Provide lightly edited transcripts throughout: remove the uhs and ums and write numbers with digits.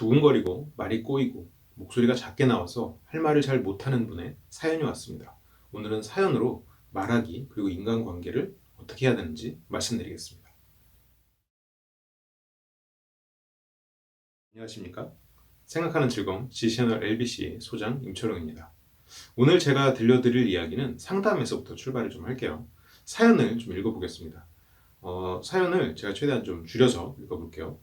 두근거리고 말이 꼬이고 목소리가 작게 나와서 할 말을 잘 못하는 분의 사연이 왔습니다. 오늘은 사연으로 말하기 그리고 인간관계를 어떻게 해야 되는지 말씀드리겠습니다. 안녕하십니까? 생각하는 즐거움 G채널 LBC 소장 임철웅입니다. 오늘 제가 들려드릴 이야기는 상담에서부터 출발을 좀 할게요. 사연을 좀 읽어보겠습니다. 사연을 제가 최대한 좀 줄여서 읽어볼게요.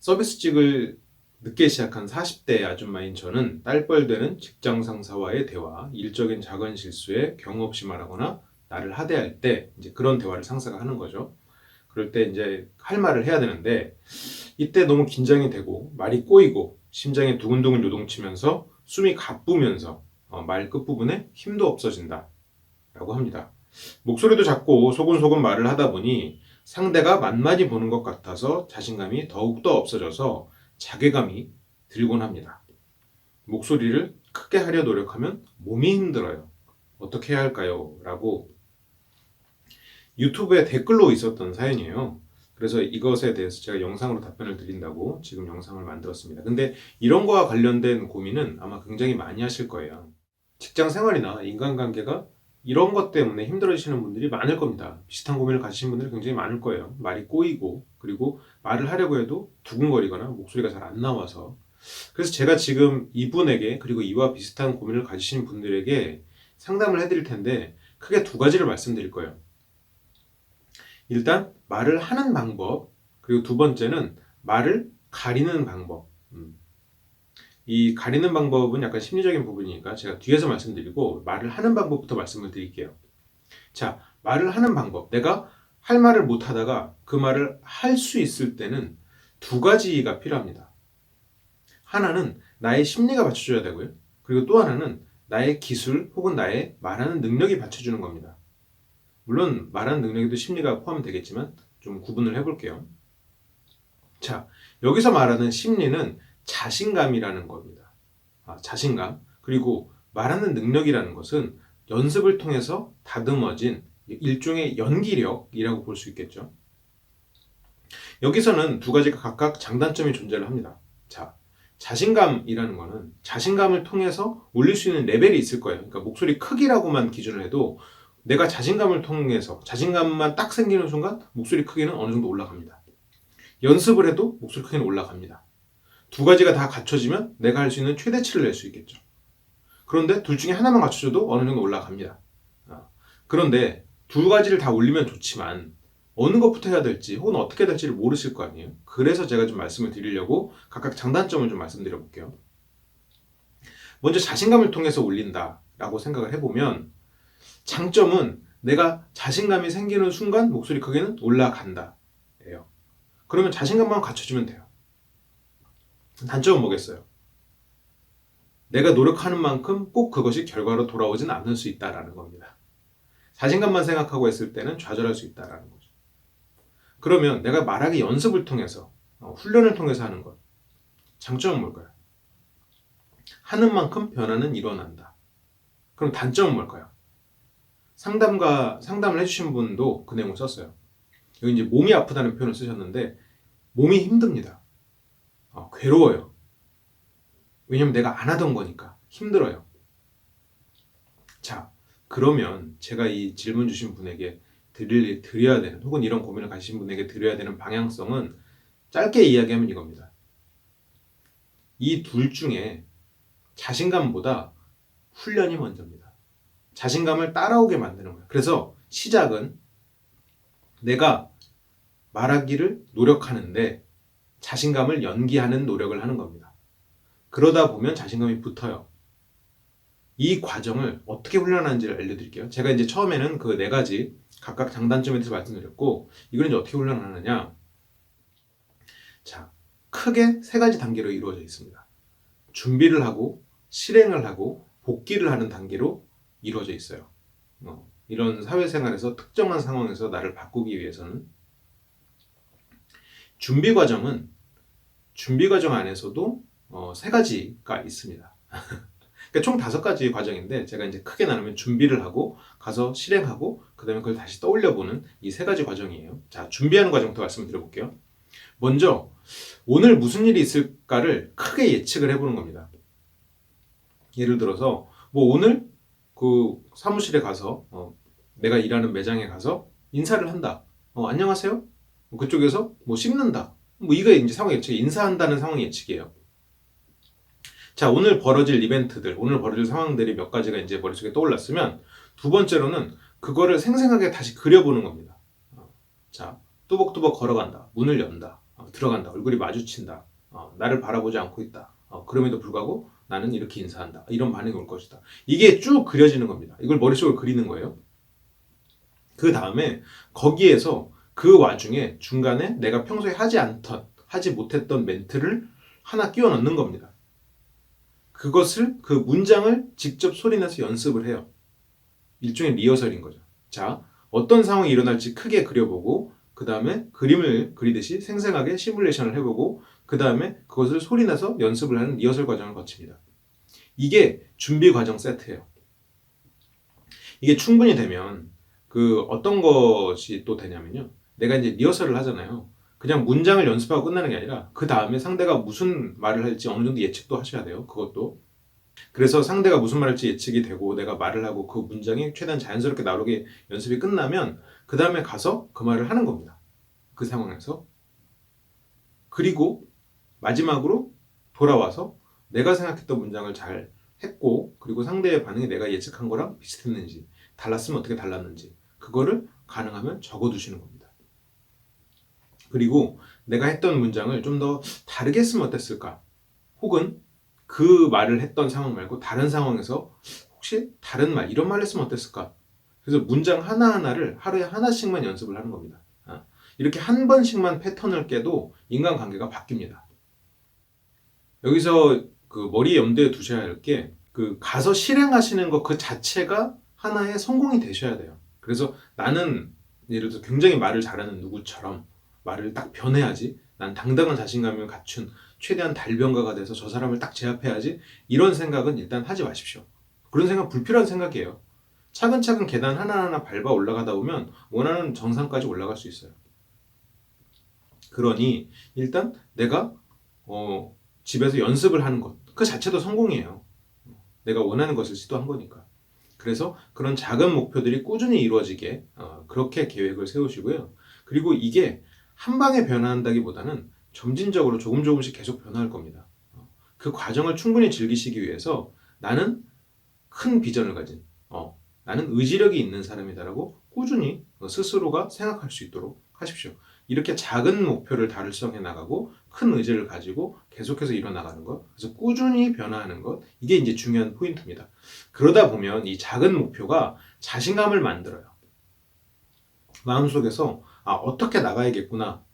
서비스직을 늦게 시작한 40대 아줌마인 저는 딸뻘되는 직장 상사와의 대화, 일적인 작은 실수에 경우 없이 말하거나 나를 하대할 때 이제 그런 대화를 상사가 하는 거죠. 그럴 때 이제 할 말을 해야 되는데 이때 너무 긴장이 되고 말이 꼬이고 심장이 두근두근 요동치면서 숨이 가쁘면서 말 끝부분에 힘도 없어진다 라고 합니다. 목소리도 작고 소곤소곤 말을 하다 보니 상대가 만만히 보는 것 같아서 자신감이 더욱더 없어져서 자괴감이 들곤 합니다. 목소리를 크게 하려 노력하면 몸이 힘들어요. 어떻게 해야 할까요? 라고 유튜브에 댓글로 있었던 사연이에요. 그래서 이것에 대해서 제가 영상으로 답변을 드린다고 지금 영상을 만들었습니다. 근데 이런 거와 관련된 고민은 아마 굉장히 많이 하실 거예요. 직장 생활이나 인간관계가 이런 것 때문에 힘들어지시는 분들이 많을 겁니다. 비슷한 고민을 가지신 분들이 굉장히 많을 거예요. 말이 꼬이고 그리고 말을 하려고 해도 두근거리거나 목소리가 잘 안 나와서. 그래서 제가 지금 이분에게 그리고 이와 비슷한 고민을 가지신 분들에게 상담을 해드릴 텐데 크게 두 가지를 말씀드릴 거예요. 일단 말을 하는 방법, 그리고 두 번째는 말을 가리는 방법. 이 가리는 방법은 약간 심리적인 부분이니까 제가 뒤에서 말씀드리고 말을 하는 방법부터 말씀을 드릴게요. 자, 말을 하는 방법. 내가 할 말을 못 하다가 그 말을 할 수 있을 때는 두 가지가 필요합니다. 하나는 나의 심리가 받쳐줘야 되고요. 그리고 또 하나는 나의 기술 혹은 나의 말하는 능력이 받쳐주는 겁니다. 물론 말하는 능력에도 심리가 포함되겠지만 좀 구분을 해볼게요. 자, 여기서 말하는 심리는 자신감이라는 겁니다. 자신감. 그리고 말하는 능력이라는 것은 연습을 통해서 다듬어진 일종의 연기력이라고 볼 수 있겠죠. 여기서는 두 가지가 각각 장단점이 존재를 합니다. 자, 자신감이라는 거는 자신감을 통해서 올릴 수 있는 레벨이 있을 거예요. 그러니까 목소리 크기라고만 기준을 해도 내가 자신감을 통해서 자신감만 딱 생기는 순간 목소리 크기는 어느 정도 올라갑니다. 연습을 해도 목소리 크기는 올라갑니다. 두 가지가 다 갖춰지면 내가 할 수 있는 최대치를 낼 수 있겠죠. 그런데 둘 중에 하나만 갖춰져도 어느 정도 올라갑니다. 그런데 두 가지를 다 올리면 좋지만 어느 것부터 해야 될지 혹은 어떻게 해야 될지를 모르실 거 아니에요. 그래서 제가 좀 말씀을 드리려고 각각 장단점을 좀 말씀드려 볼게요. 먼저 자신감을 통해서 올린다라고 생각을 해보면 장점은 내가 자신감이 생기는 순간 목소리 크기는 올라간다 예요. 그러면 자신감만 갖춰주면 돼요. 단점은 뭐겠어요? 내가 노력하는 만큼 꼭 그것이 결과로 돌아오진 않을 수 있다는 겁니다. 자신감만 생각하고 했을 때는 좌절할 수 있다는 거죠. 그러면 내가 말하기 연습을 통해서 훈련을 통해서 하는 것, 장점은 뭘까요? 하는 만큼 변화는 일어난다. 그럼 단점은 뭘까요? 상담을 해주신 분도 그 내용을 썼어요. 여기 이제 몸이 아프다는 표현을 쓰셨는데 몸이 힘듭니다. 괴로워요. 왜냐면 내가 안 하던 거니까 힘들어요. 자, 그러면 제가 이 질문 주신 분에게 드려야 되는 혹은 이런 고민을 가지신 분에게 드려야 되는 방향성은 짧게 이야기하면 이겁니다. 이 둘 중에 자신감보다 훈련이 먼저입니다. 자신감을 따라오게 만드는 거예요. 그래서 시작은 내가 말하기를 노력하는데 자신감을 연기하는 노력을 하는 겁니다. 그러다 보면 자신감이 붙어요. 이 과정을 어떻게 훈련하는지를 알려드릴게요. 제가 이제 처음에는 그 네 가지 각각 장단점에 대해서 말씀드렸고 이걸 이제 어떻게 훈련하느냐. 자, 크게 세 가지 단계로 이루어져 있습니다. 준비를 하고 실행을 하고 복기를 하는 단계로 이루어져 있어요. 이런 사회생활에서 특정한 상황에서 나를 바꾸기 위해서는 준비 과정 안에서도 세 가지가 있습니다. 그러니까 총 5가지 과정인데 제가 이제 크게 나누면 준비를 하고 가서 실행하고 그 다음에 그걸 다시 떠올려보는 이 3가지 과정이에요. 자, 준비하는 과정부터 말씀을 드려볼게요. 먼저 오늘 무슨 일이 있을까를 크게 예측을 해보는 겁니다. 예를 들어서 뭐 오늘 그 사무실에 가서 내가 일하는 매장에 가서 인사를 한다. 안녕하세요. 그쪽에서 뭐 씹는다. 뭐 이거 이제 상황 예측, 인사한다는 상황 예측이에요. 자, 오늘 벌어질 이벤트들, 오늘 벌어질 상황들이 몇 가지가 이제 머릿속에 떠올랐으면 두 번째로는 그거를 생생하게 다시 그려보는 겁니다. 자, 뚜벅뚜벅 걸어간다. 문을 연다. 들어간다. 얼굴이 마주친다. 나를 바라보지 않고 있다. 그럼에도 불구하고 나는 이렇게 인사한다. 이런 반응이 올 것이다. 이게 쭉 그려지는 겁니다. 이걸 머릿속에 그리는 거예요. 그 다음에 거기에서 그 와중에 중간에 내가 평소에 하지 못했던 멘트를 하나 끼워 넣는 겁니다. 그것을, 그 문장을 직접 소리내서 연습을 해요. 일종의 리허설인 거죠. 자, 어떤 상황이 일어날지 크게 그려보고 그 다음에 그림을 그리듯이 생생하게 시뮬레이션을 해보고 그 다음에 그것을 소리내서 연습을 하는 리허설 과정을 거칩니다. 이게 준비 과정 세트예요. 이게 충분히 되면 그 어떤 것이 또 되냐면요. 내가 이제 리허설을 하잖아요. 그냥 문장을 연습하고 끝나는 게 아니라 그 다음에 상대가 무슨 말을 할지 어느 정도 예측도 하셔야 돼요. 그것도. 그래서 상대가 무슨 말 할지 예측이 되고 내가 말을 하고 그 문장이 최대한 자연스럽게 나오게 연습이 끝나면 그 다음에 가서 그 말을 하는 겁니다. 그 상황에서. 그리고 마지막으로 돌아와서 내가 생각했던 문장을 잘 했고 그리고 상대의 반응이 내가 예측한 거랑 비슷했는지 달랐으면 어떻게 달랐는지 그거를 가능하면 적어두시는 겁니다. 그리고 내가 했던 문장을 좀 더 다르게 했으면 어땠을까? 혹은 그 말을 했던 상황 말고 다른 상황에서 혹시 다른 말, 이런 말 했으면 어땠을까? 그래서 문장 하나하나를 하루에 하나씩만 연습을 하는 겁니다. 이렇게 한 번씩만 패턴을 깨도 인간관계가 바뀝니다. 여기서 그 머리에 염두에 두셔야 할 게 그 가서 실행하시는 것 그 자체가 하나의 성공이 되셔야 돼요. 그래서 나는 예를 들어서 굉장히 말을 잘하는 누구처럼 말을 딱 변해야지, 난 당당한 자신감을 갖춘 최대한 달변가가 돼서 저 사람을 딱 제압해야지, 이런 생각은 일단 하지 마십시오. 그런 생각 불필요한 생각이에요. 차근차근 계단 하나하나 밟아 올라가다 보면 원하는 정상까지 올라갈 수 있어요. 그러니 일단 내가 집에서 연습을 하는 것 그 자체도 성공이에요. 내가 원하는 것을 시도한 거니까. 그래서 그런 작은 목표들이 꾸준히 이루어지게 그렇게 계획을 세우시고요. 그리고 이게 한 방에 변화한다기보다는 점진적으로 조금 조금씩 계속 변화할 겁니다. 그 과정을 충분히 즐기시기 위해서 나는 큰 비전을 가진 나는 의지력이 있는 사람이다라고 꾸준히 스스로가 생각할 수 있도록 하십시오. 이렇게 작은 목표를 달성해 나가고 큰 의지를 가지고 계속해서 일어나가는 것, 그래서 꾸준히 변화하는 것, 이게 이제 중요한 포인트입니다. 그러다 보면 이 작은 목표가 자신감을 만들어요. 마음속에서 어떻게 나가야겠구나.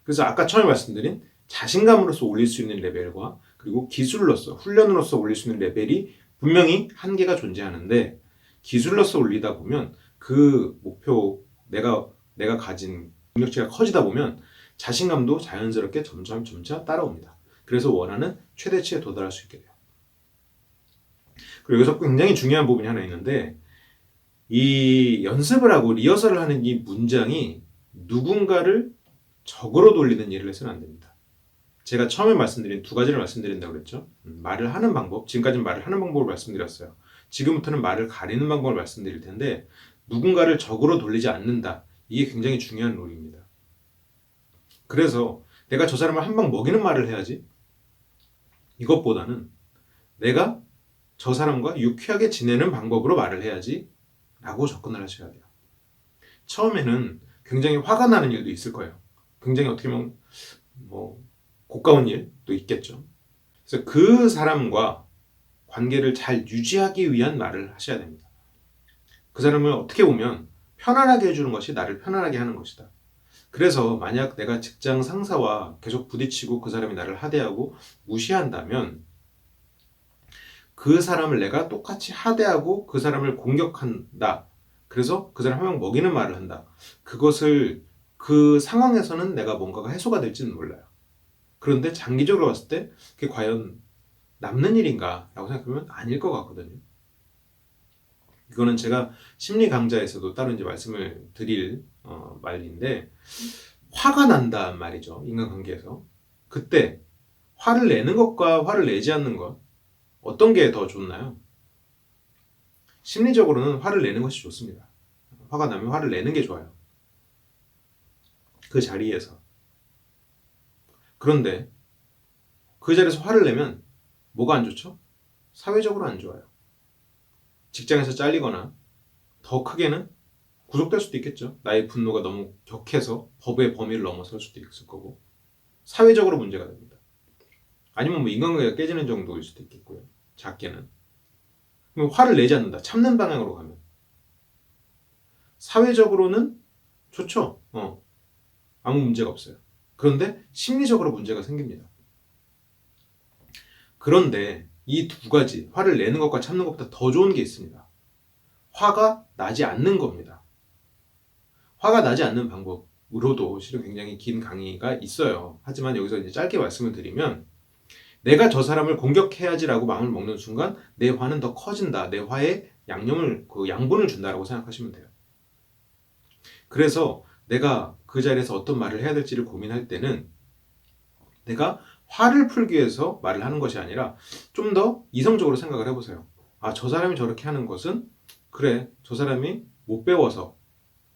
그래서 아까 처음에 말씀드린 자신감으로서 올릴 수 있는 레벨과 그리고 기술로서, 훈련으로서 올릴 수 있는 레벨이 분명히 한계가 존재하는데, 기술로서 올리다 보면 그 목표, 내가 가진 능력치가 커지다 보면 자신감도 자연스럽게 점점 따라옵니다. 그래서 원하는 최대치에 도달할 수 있게 돼요. 그리고 여기서 굉장히 중요한 부분이 하나 있는데, 이 연습을 하고 리허설을 하는 이 문장이 누군가를 적으로 돌리는 일을 해서는 안 됩니다. 제가 처음에 말씀드린 두 가지를 말씀드린다고 그랬죠. 말을 하는 방법, 지금까지는 말을 하는 방법을 말씀드렸어요. 지금부터는 말을 가리는 방법을 말씀드릴 텐데, 누군가를 적으로 돌리지 않는다. 이게 굉장히 중요한 룰입니다. 그래서 내가 저 사람을 한 방 먹이는 말을 해야지, 이것보다는 내가 저 사람과 유쾌하게 지내는 방법으로 말을 해야지 라고 접근을 하셔야 돼요. 처음에는 굉장히 화가 나는 일도 있을 거예요. 굉장히 어떻게 보면 고가운 일도 있겠죠. 그래서 그 사람과 관계를 잘 유지하기 위한 말을 하셔야 됩니다. 그 사람을 어떻게 보면 편안하게 해주는 것이 나를 편안하게 하는 것이다. 그래서 만약 내가 직장 상사와 계속 부딪히고 그 사람이 나를 하대하고 무시한다면, 그 사람을 내가 똑같이 하대하고 그 사람을 공격한다. 그래서 그 사람 한 명 먹이는 말을 한다. 그것을 그 상황에서는 내가 뭔가가 해소가 될지는 몰라요. 그런데 장기적으로 봤을 때 그게 과연 남는 일인가 라고 생각하면 아닐 것 같거든요. 이거는 제가 심리 강좌에서도 따로 이제 말씀을 드릴 말인데, 화가 난다는 말이죠. 인간관계에서. 그때 화를 내는 것과 화를 내지 않는 것, 어떤 게 더 좋나요? 심리적으로는 화를 내는 것이 좋습니다. 화가 나면 화를 내는 게 좋아요. 그 자리에서. 그런데 그 자리에서 화를 내면 뭐가 안 좋죠? 사회적으로 안 좋아요. 직장에서 잘리거나 더 크게는 구속될 수도 있겠죠. 나의 분노가 너무 격해서 법의 범위를 넘어설 수도 있을 거고, 사회적으로 문제가 됩니다. 아니면 뭐 인간관계가 깨지는 정도일 수도 있겠고요. 작게는. 그럼 화를 내지 않는다. 참는 방향으로 가면 사회적으로는 좋죠. 아무 문제가 없어요. 그런데 심리적으로 문제가 생깁니다. 그런데 이 두 가지, 화를 내는 것과 참는 것보다 더 좋은 게 있습니다. 화가 나지 않는 겁니다. 화가 나지 않는 방법으로도 실은 굉장히 긴 강의가 있어요. 하지만 여기서 이제 짧게 말씀을 드리면, 내가 저 사람을 공격해야지라고 마음을 먹는 순간 내 화는 더 커진다. 내 화에 양분을 준다라고 생각하시면 돼요. 그래서 내가 그 자리에서 어떤 말을 해야 될지를 고민할 때는 내가 화를 풀기 위해서 말을 하는 것이 아니라 좀 더 이성적으로 생각을 해보세요. 아, 저 사람이 저렇게 하는 것은, 그래, 저 사람이 못 배워서,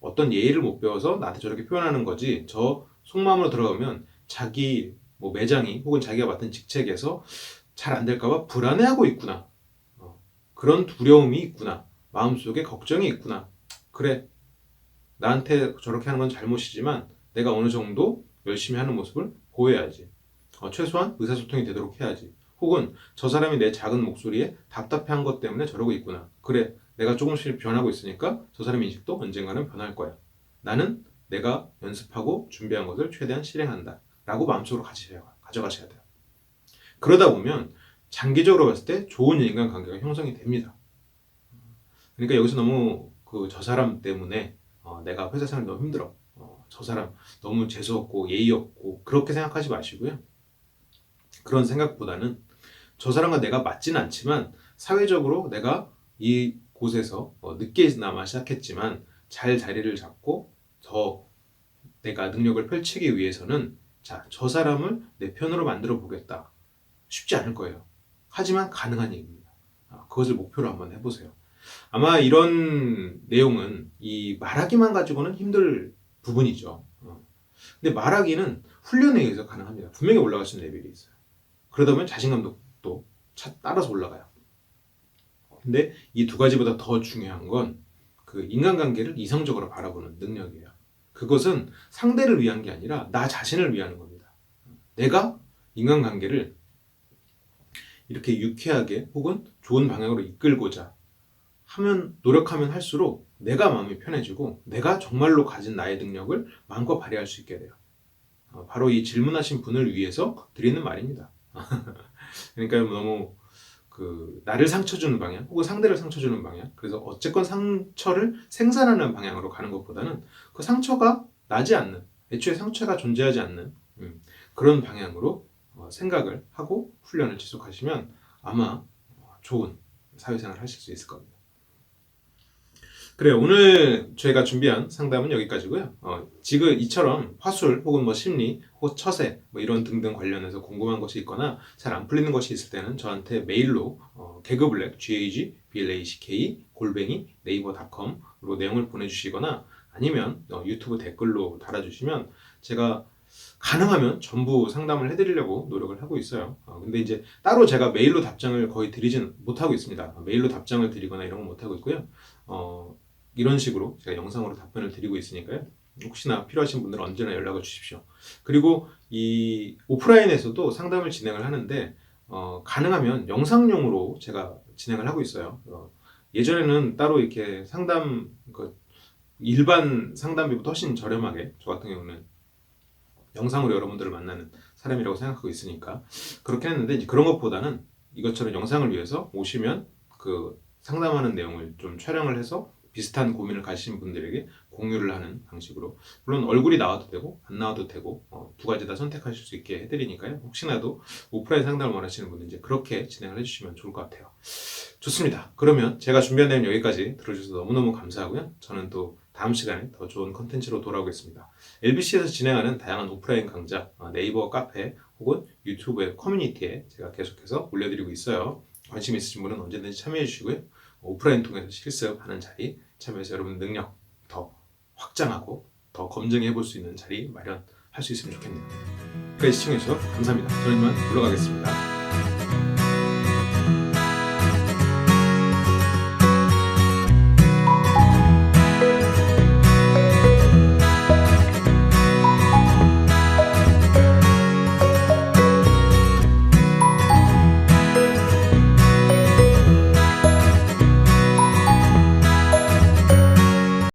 어떤 예의를 못 배워서 나한테 저렇게 표현하는 거지, 저 속마음으로 들어가면 자기 매장이 혹은 자기가 맡은 직책에서 잘 안 될까봐 불안해하고 있구나. 그런 두려움이 있구나. 마음속에 걱정이 있구나. 그래, 나한테 저렇게 하는 건 잘못이지만 내가 어느 정도 열심히 하는 모습을 보여야지. 최소한 의사소통이 되도록 해야지. 혹은 저 사람이 내 작은 목소리에 답답해한 것 때문에 저러고 있구나. 그래, 내가 조금씩 변하고 있으니까 저 사람 인식도 언젠가는 변할 거야. 나는 내가 연습하고 준비한 것을 최대한 실행한다. 라고 마음속으로 가져가셔야 돼요. 그러다 보면 장기적으로 봤을 때 좋은 인간관계가 형성이 됩니다. 그러니까 여기서 너무 저 사람 때문에 내가 회사 생활이 너무 힘들어. 저 사람 너무 재수없고 예의 없고 그렇게 생각하지 마시고요. 그런 생각보다는 저 사람과 내가 맞지는 않지만 사회적으로 내가 이 곳에서 늦게나마 시작했지만 잘 자리를 잡고 더 내가 능력을 펼치기 위해서는 저 사람을 내 편으로 만들어 보겠다. 쉽지 않을 거예요. 하지만 가능한 얘기입니다. 그것을 목표로 한번 해보세요. 아마 이런 내용은 이 말하기만 가지고는 힘들 부분이죠. 근데 말하기는 훈련에 의해서 가능합니다. 분명히 올라갈 수 있는 레벨이 있어요. 그러다 보면 자신감도 또 따라서 올라가요. 근데 이 두 가지보다 더 중요한 건 그 인간관계를 이성적으로 바라보는 능력이에요. 그것은 상대를 위한 게 아니라 나 자신을 위하는 겁니다. 내가 인간관계를 이렇게 유쾌하게 혹은 좋은 방향으로 이끌고자 노력하면 할수록 내가 마음이 편해지고 내가 정말로 가진 나의 능력을 마음껏 발휘할 수 있게 돼요. 바로 이 질문하신 분을 위해서 드리는 말입니다. 그러니까 너무 나를 상처 주는 방향 혹은 상대를 상처 주는 방향, 그래서 어쨌건 상처를 생산하는 방향으로 가는 것보다는 그 상처가 나지 않는, 애초에 상처가 존재하지 않는 그런 방향으로 생각을 하고 훈련을 지속하시면 아마 좋은 사회생활을 하실 수 있을 겁니다. 그래요. 오늘 저희가 준비한 상담은 여기까지고요. 지금 이처럼 화술 혹은 심리 혹은 처세 이런 등등 관련해서 궁금한 것이 있거나 잘 안 풀리는 것이 있을 때는 저한테 메일로 개그블랙 GAGBLACK @naver.com으로 내용을 보내주시거나 아니면 유튜브 댓글로 달아주시면 제가 가능하면 전부 상담을 해드리려고 노력을 하고 있어요. 근데 이제 따로 제가 메일로 답장을 거의 드리진 못하고 있습니다. 메일로 답장을 드리거나 이런 건 못하고 있고요. 이런 식으로 제가 영상으로 답변을 드리고 있으니까요. 혹시나 필요하신 분들은 언제나 연락을 주십시오. 그리고 이 오프라인에서도 상담을 진행을 하는데 가능하면 영상용으로 제가 진행을 하고 있어요. 예전에는 따로 이렇게 일반 상담비보다 훨씬 저렴하게, 저 같은 경우는 영상으로 여러분들을 만나는 사람이라고 생각하고 있으니까 그렇게 했는데, 이제 그런 것보다는 이것처럼 영상을 위해서 오시면 상담하는 내용을 좀 촬영을 해서 비슷한 고민을 가지신 분들에게 공유를 하는 방식으로, 물론 얼굴이 나와도 되고 안 나와도 되고 두 가지 다 선택하실 수 있게 해드리니까요. 혹시나도 오프라인 상담을 원하시는 분은 이제 그렇게 진행을 해주시면 좋을 것 같아요. 좋습니다. 그러면 제가 준비한 내용 여기까지 들어주셔서 너무너무 감사하고요. 저는 또 다음 시간에 더 좋은 컨텐츠로 돌아오겠습니다. LBC에서 진행하는 다양한 오프라인 강좌, 네이버 카페 혹은 유튜브의 커뮤니티에 제가 계속해서 올려드리고 있어요. 관심 있으신 분은 언제든지 참여해 주시고요. 오프라인 통해서 실습하는 자리 참여해서 여러분 능력 더 확장하고 더 검증해 볼 수 있는 자리 마련할 수 있으면 좋겠네요. 끝까지 시청해 주셔서 감사합니다. 저는 이만 물러가겠습니다.